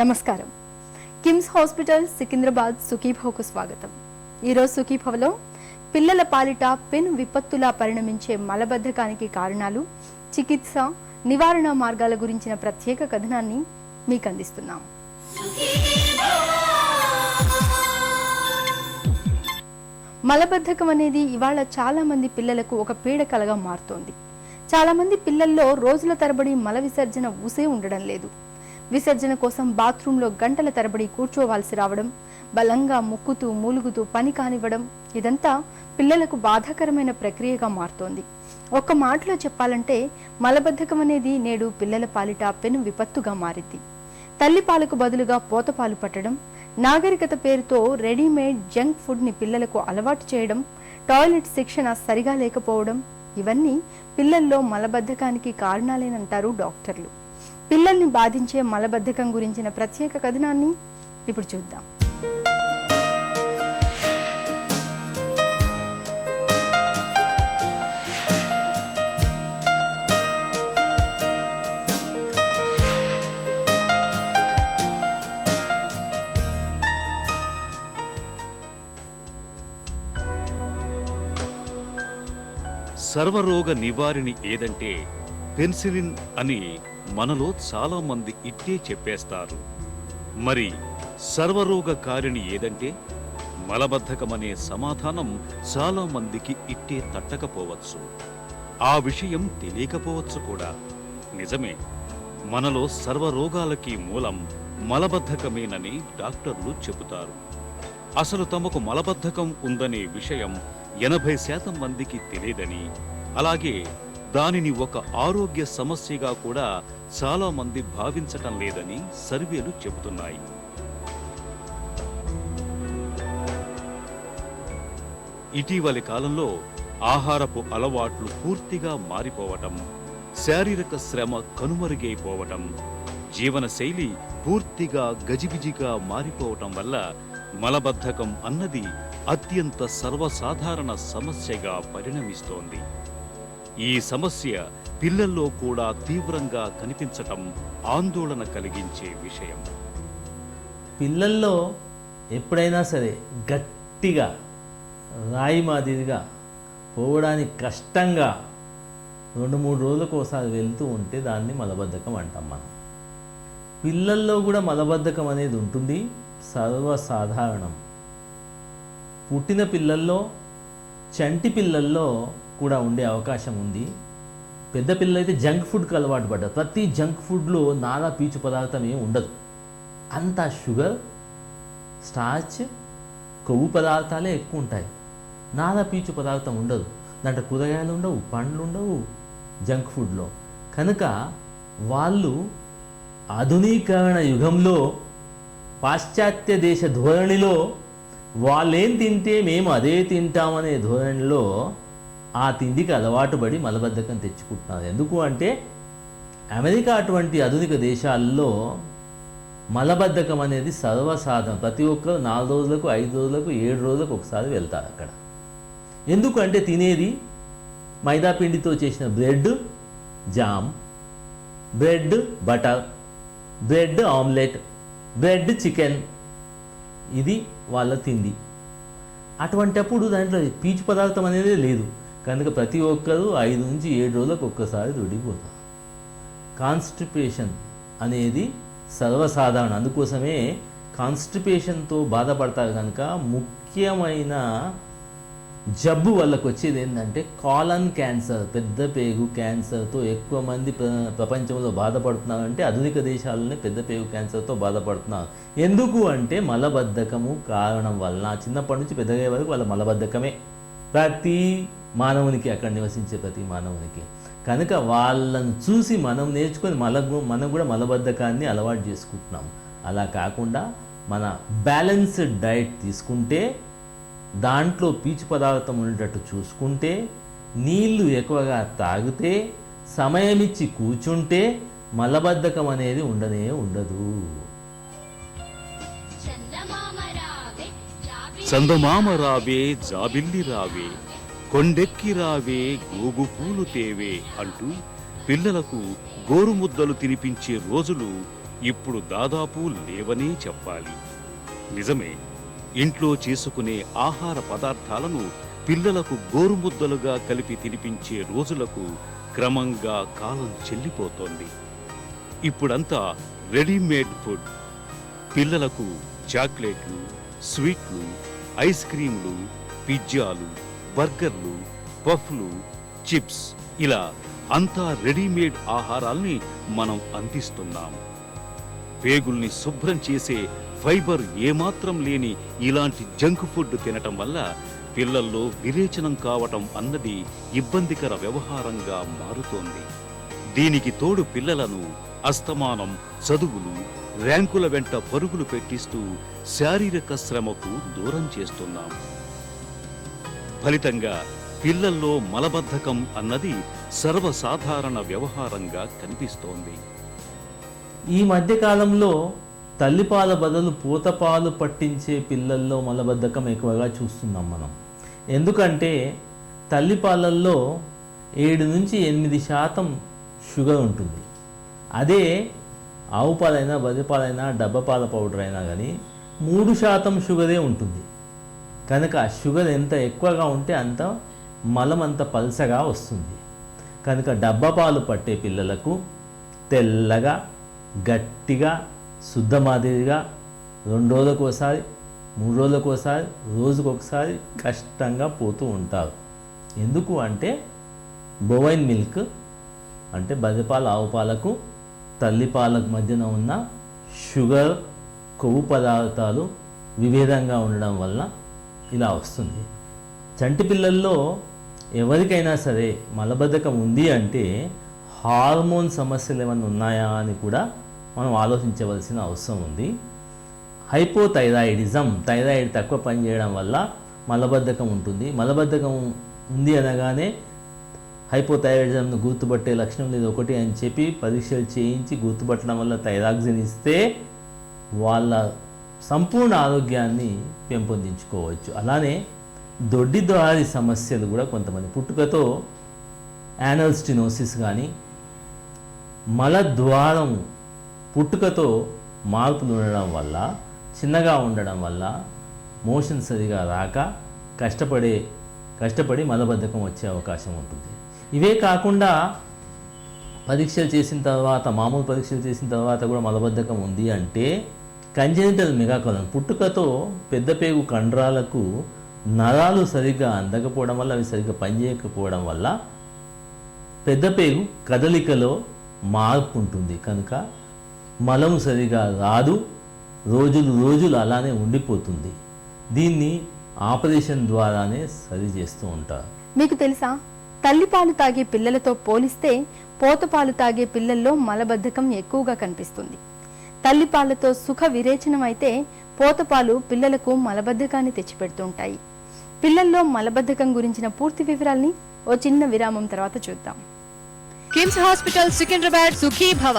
నమస్కారం. కిమ్స్ హాస్పిటల్ సికింద్రాబాద్ సుఖీభవకు స్వాగతం. ఈరోజు సుఖీభవలో పిల్లల పాలిట పెను విపత్తులా పరిణమించే మలబద్ధకానికి కారణాలు, చికిత్స, నివారణ మార్గాల గురించిన ప్రత్యేక కథనాన్ని మీకు అందిస్తున్నాం. మలబద్ధకం అనేది ఇవాళ చాలా మంది పిల్లలకు ఒక పీడకలగా మారుతోంది. చాలా మంది పిల్లల్లో రోజుల తరబడి మల విసర్జన ఊసే ఉండడం లేదు. విసర్జన కోసం బాత్రూంలో గంటల తరబడి కూర్చోవాల్సి రావడం, బలంగా ముక్కుతూ మూలుగుతూ పని కానివ్వడం, ఇదంతా పిల్లలకు బాధాకరమైన ప్రక్రియగా మారుతోంది. ఒక్క మాటలో చెప్పాలంటే మలబద్ధకం అనేది నేడు పిల్లల పాలిట పెను విపత్తుగా మారింది. తల్లిపాలకు బదులుగా పోతపాలు పట్టడం, నాగరికత పేరుతో రెడీమేడ్ జంక్ ఫుడ్ ని పిల్లలకు అలవాటు చేయడం, టాయిలెట్ శిక్షణ సరిగా లేకపోవడం, ఇవన్నీ పిల్లల్లో మలబద్ధకానికి కారణాలేనంటారు డాక్టర్లు. పిల్లల్ని బాధించే మలబద్ధకం గురించిన ప్రత్యేక కథనాన్ని ఇప్పుడు చూద్దాం. సర్వరోగ నివారిణి ఏదంటే పెన్సిలిన్ అని మనలో చాలా మంది ఇట్టే చెప్పేస్తారు. మరి సర్వరోగ కారిణి ఏదంటే మలబద్ధకమనే సమాధానం చాలా మందికి ఇట్టే తట్టకపోవచ్చు. ఆ విషయం తెలియకపోవచ్చు కూడా. నిజమే, మనలో సర్వరోగాలకి మూలం మలబద్ధకమేనని డాక్టర్లు చెబుతారు. అసలు తమకు మలబద్ధకం ఉందనే విషయం 80% మందికి తెలియదని, అలాగే దానిని ఒక ఆరోగ్య సమస్యగా కూడా చాలా మంది భావించటం లేదని సర్వేలు చెబుతున్నాయి. ఇటీవలి కాలంలో ఆహారపు అలవాట్లు పూర్తిగా మారిపోవటం, శారీరక శ్రమ కనుమరుగైపోవటం, జీవనశైలి పూర్తిగా గజిబిజిగా మారిపోవటం వల్ల మలబద్ధకం అన్నది అత్యంత సర్వసాధారణ సమస్యగా పరిణమిస్తోంది. ఈ సమస్య పిల్లల్లో కూడా తీవ్రంగా కనిపించటం ఆందోళన కలిగించే విషయం. పిల్లల్లో ఎప్పుడైనా సరే గట్టిగా రాయి మాదిరిగా పోవడానికి కష్టంగా 2-3 రోజులకు ఒకసారి వెళ్తూ ఉంటే దాన్ని మలబద్ధకం అంటాం మనం. పిల్లల్లో కూడా మలబద్ధకం అనేది ఉంటుంది, సర్వసాధారణం. పుట్టిన పిల్లల్లో, చంటి పిల్లల్లో కూడా ఉండే అవకాశం ఉంది. పెద్ద పిల్లలు అయితే జంక్ ఫుడ్కి అలవాటు పడ్డారు. ప్రతి జంక్ ఫుడ్లో నానా పీచు పదార్థం ఏమి ఉండదు. అంతా షుగర్, స్టార్చ్, కొవ్వు పదార్థాలే ఎక్కువ ఉంటాయి. నానా పీచు పదార్థం ఉండదు. దాంట్లో కూరగాయలు ఉండవు, పండ్లు ఉండవు జంక్ ఫుడ్లో. కనుక వాళ్ళు ఆధునీకరణ యుగంలో పాశ్చాత్య దేశ ధోరణిలో వాళ్ళేం తింటే మేము అదే తింటామనే ధోరణిలో ఆ తిండికి అలవాటు పడి మలబద్ధకం తెచ్చుకుంటున్నారు. ఎందుకు అంటే అమెరికా అటువంటి ఆధునిక దేశాల్లో మలబద్ధకం అనేది సర్వసాధారణం. ప్రతి ఒక్కరు 4 రోజులకు, 5 రోజులకు, 7 రోజులకు ఒకసారి వెళ్తారు అక్కడ. ఎందుకంటే తినేది మైదా పిండితో చేసిన bread jam, bread butter, bread omelette, bread chicken, ఇది వాళ్ళ తిండి. అటువంటప్పుడు దాంట్లో పీచు పదార్థం అనేది లేదు. కనుక ప్రతి ఒక్కరూ 5 నుంచి 7 రోజులకు ఒక్కసారి దొడిపోతారు. కాన్స్టిపేషన్ అనేది సర్వసాధారణం. అందుకోసమే కాన్స్టిపేషన్తో బాధపడతారు. కనుక ముఖ్యమైన జబ్బు వాళ్ళకు వచ్చేది ఏంటంటే కాలన్ క్యాన్సర్, పెద్ద పేగు క్యాన్సర్తో ఎక్కువ మంది ప్రపంచంలో బాధపడుతున్నారంటే ఆధునిక దేశాలనే పెద్ద పేగు క్యాన్సర్తో బాధపడుతున్నారు. ఎందుకు అంటే మలబద్ధకము కారణం వలన. చిన్నప్పటి నుంచి పెద్దగా వరకు వాళ్ళ మలబద్ధకమే ప్రతి మానవునికి, అక్కడ నివసించే ప్రతి మానవునికి. కనుక వాళ్ళను చూసి మనం నేర్చుకొని మనం కూడా మలబద్ధకాన్ని అలవాటు చేసుకుంటున్నాం. అలా కాకుండా మన బ్యాలెన్స్డ్ డైట్ తీసుకుంటే, దాంట్లో పీచు పదార్థం ఉండేటట్టు చూసుకుంటే, నీళ్లు ఎక్కువగా తాగితే, సమయమిచ్చి కూర్చుంటే మలబద్ధకం అనేది ఉండదు. చందమామ రావే, జాబిల్లి రావే, కొండెక్కి రావే, గోగు పూలు తేవే అంటూ పిల్లలకు గోరుముద్దలు తినిపించే రోజులు ఇప్పుడు దాదాపు లేవనే చెప్పాలి. నిజమే, ఇంట్లో చేసుకునే ఆహార పదార్థాలను పిల్లలకు గోరుముద్దలుగా కలిపి తినిపించే రోజులకు క్రమంగా కాలం చెల్లిపోతోంది. ఇప్పుడంతా రెడీమేడ్ ఫుడ్. పిల్లలకు చాక్లెట్లు, స్వీట్లు, ఐస్ క్రీంలు, పిజ్జాలు, బర్గర్లు, పఫ్లు, చిప్స్ ఇలా అంతా రెడీమేడ్ ఆహారాల్ని మనం అందిస్తున్నాం. పేగుల్ని శుభ్రం చేసే ఫైబర్ ఏమాత్రం లేని ఇలాంటి జంక్ ఫుడ్ తినటం వల్ల పిల్లల్లో విరేచనం కావటం అన్నది ఇబ్బందికర వ్యవహారంగా మారుతోంది. దీనికి తోడు పిల్లలను అస్తమానం చదువులు, ర్యాంకుల వెంట పరుగులు పెట్టిస్తూ శారీరక శ్రమకు దూరం చేస్తున్నాం. ఫలితంగా పిల్లల్లో మలబద్ధకం అన్నది సర్వసాధారణ వ్యవహారంగా కనిపిస్తోంది. ఈ మధ్యకాలంలో తల్లిపాల బదులు పూతపాలు పట్టించే పిల్లల్లో మలబద్ధకం ఎక్కువగా చూస్తున్నాం మనం. ఎందుకంటే తల్లిపాలల్లో 7 నుంచి 8% షుగర్ ఉంటుంది. అదే ఆవు పాలైనా, బర్రె పాలైనా, డబ్బా పాల పౌడర్ అయినా కానీ 3% షుగరే ఉంటుంది. కనుక షుగర్ ఎంత ఎక్కువగా ఉంటే అంత మలం అంత పల్సగా వస్తుంది. కనుక డబ్బా పాలు పట్టే పిల్లలకు తెల్లగా, గట్టిగా, శుద్ధ మాదిరిగా 2 రోజులకు ఒకసారి, 3 రోజులకు ఒకసారి, రోజుకు ఒకసారి కష్టంగా పోతూ ఉంటారు. ఎందుకు అంటే బోవైన్ మిల్క్ అంటే బర్రెపాలు, ఆవు పాలకు, తల్లిపాలకు మధ్యన ఉన్న షుగర్, కొవ్వు పదార్థాలు విభేదంగా ఉండడం వల్ల ఇలా వస్తుంది. చంటి పిల్లల్లో ఎవరికైనా సరే మలబద్ధకం ఉంది అంటే హార్మోన్ సమస్యలు ఏమైనా ఉన్నాయా అని కూడా మనం ఆలోచించవలసిన అవసరం ఉంది. హైపోథైరాయిడిజం, థైరాయిడ్ తక్కువ పనిచేయడం వల్ల మలబద్ధకం ఉంటుంది. మలబద్ధకం ఉంది అనగానే హైపోథైరాయిడిజంను గుర్తుపట్టే లక్షణం లేదు ఒకటి అని చెప్పి పరీక్షలు చేయించి గుర్తుపట్టడం వల్ల థైరాక్సిన్ ఇస్తే వాళ్ళ సంపూర్ణ ఆరోగ్యాన్ని పెంపొందించుకోవచ్చు. అలానే దొడ్డిద్వారి సమస్యలు కూడా కొంతమంది పుట్టుకతో యానల్ స్టెనోసిస్ కానీ, మలద్వారం పుట్టుకతో మార్పులు ఉండడం వల్ల, చిన్నగా ఉండడం వల్ల మోషన్ సరిగా రాక కష్టపడి మలబద్ధకం వచ్చే అవకాశం ఉంటుంది. ఇవే కాకుండా పరీక్షలు చేసిన తర్వాత, మామూలు పరీక్షలు చేసిన తర్వాత కూడా మలబద్ధకం ఉంది అంటే కంజెనిటల్ మెగాకోలన్, పుట్టుకతో పెద్ద పేగు కండరాలకు నరాలు సరిగ్గా అందకపోవడం వల్ల, అవి సరిగ్గా పనిచేయకపోవడం వల్ల పెద్ద పేగు కదలికలో మార్పు ఉంటుంది. కనుక మలం సరిగా రాదు, రోజులు అలానే ఉండిపోతుంది. దీన్ని ఆపరేషన్ ద్వారానే సరి చేస్తూ ఉంటారు. మీకు తెలుసా, తల్లిపాలు తాగే పిల్లలతో పోలిస్తే పోతపాలు తాగే పిల్లల్లో మలబద్ధకం ఎక్కువగా కనిపిస్తుంది. తల్లిపాలతో సుఖ విరేచనం అయితే పోతపాలు పిల్లలకు మలబద్ధకాన్ని తెచ్చిపెడుతుంటాయి. పిల్లల్లో మలబద్ధకం గురించిన పూర్తి వివరాల్ని ఓ చిన్న విరామం తర్వాత చూద్దాం. కిమ్స్ హాస్పిటల్ సికింద్రాబాద్ సుఖీ భవ.